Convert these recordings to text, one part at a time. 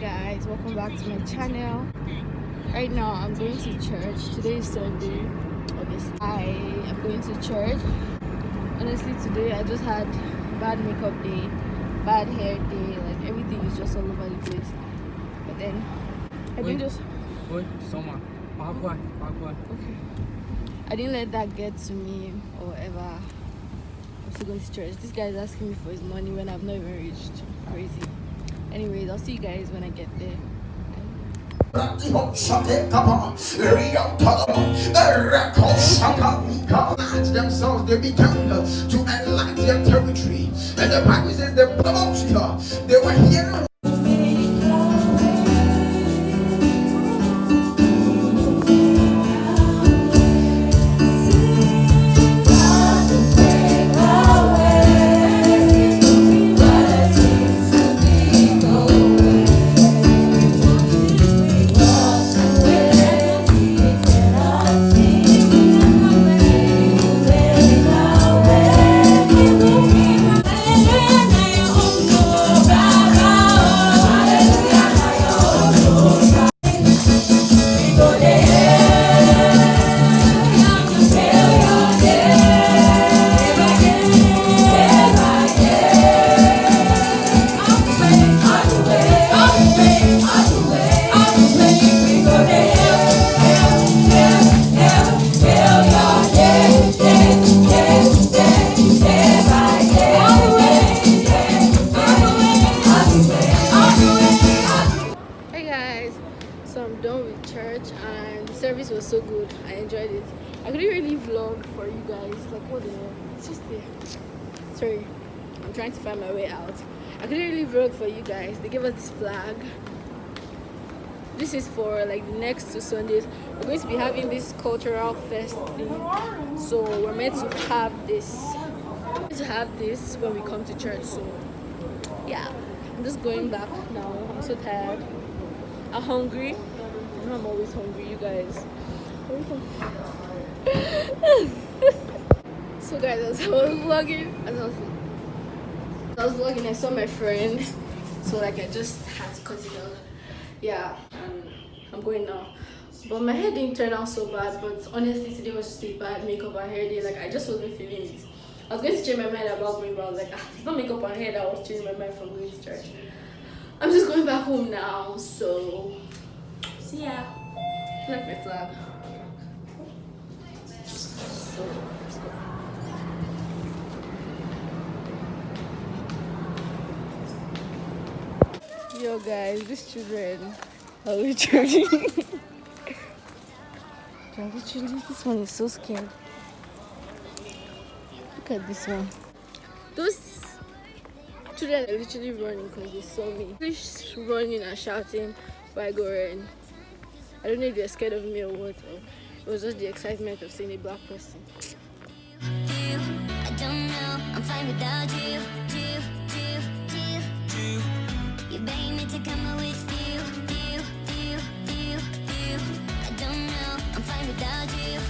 guys, welcome back to my channel. Right now I'm going to church. Today is Sunday. Obviously I am going to church. Honestly, today I just had bad makeup day, bad hair day, like everything is just all over the place. But then I didn't just okay, I didn't let that get to me or whatever. I'm still going to church. This guy is asking me for his money when I've not even reached. Crazy. Anyways, I'll see you guys when I get there. Themselves, they began to enlarge their territory, and the Bible says they were here. So I'm done with church and the service was so good. I enjoyed it. I couldn't really vlog for you guys. Like, what the hell? It's just there. Sorry, I'm trying to find my way out. I couldn't really vlog for you guys. They gave us this flag. This is for like the next 2 Sundays. We're going to be having this cultural fest thing. So we're meant to have this. When we come to church. So yeah, I'm just going back now. I'm so tired. I'm hungry. You know I'm always hungry, you guys. So guys, as I was vlogging, I saw my friend. So like I just had to cut it out. Yeah, and I'm going now. But my hair didn't turn out so bad. But honestly, today was just a bad makeup and hair day. Like I just wasn't feeling it. I was going to change my mind about going, but I was like, it's not makeup and hair that was changing my mind from going to church. I'm just going back home now, so see ya. I like my flag. So let's go. Yo guys, these children are literally this one is so scared. Look at this one. Those children are literally running because they saw me. Just running and shouting by Goren. I don't know if they're scared of me or what. Or it was just the excitement of seeing a black person. I don't know, I'm fine without you. You beg me to come with you. I don't know, I'm fine without you.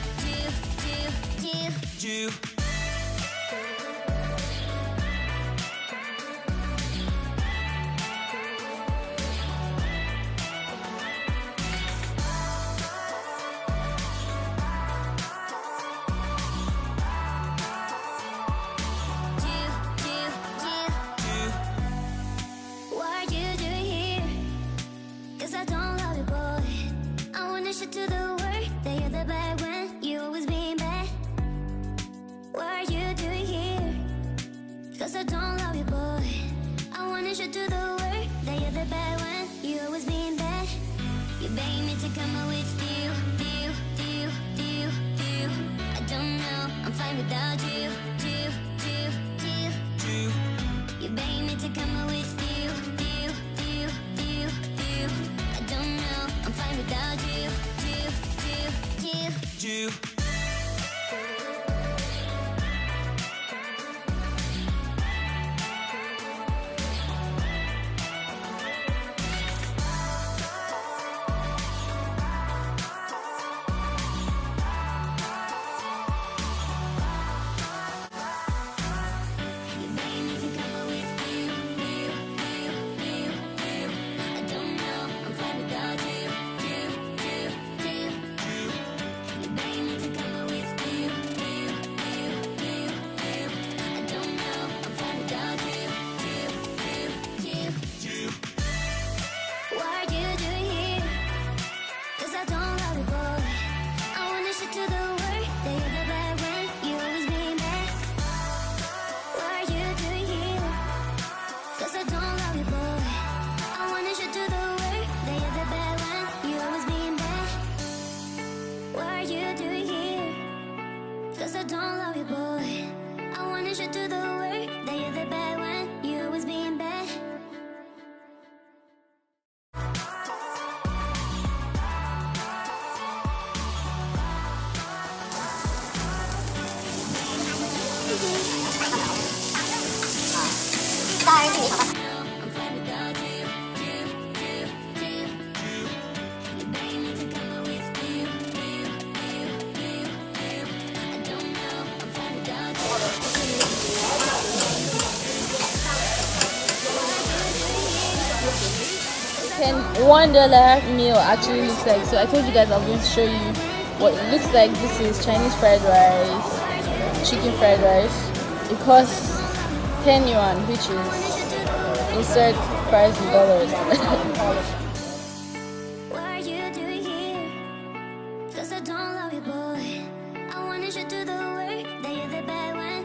do the work, that you're the bad one, you always being bad. $1 meal actually looks like. So I told you guys I was going to show you what it looks like. This is Chinese fried rice, chicken fried rice. It costs 10 yuan, which is insert price in dollars. What are you doing here? 'Cause I don't love you, boy. I wanted you to do the work, that you're the bad one,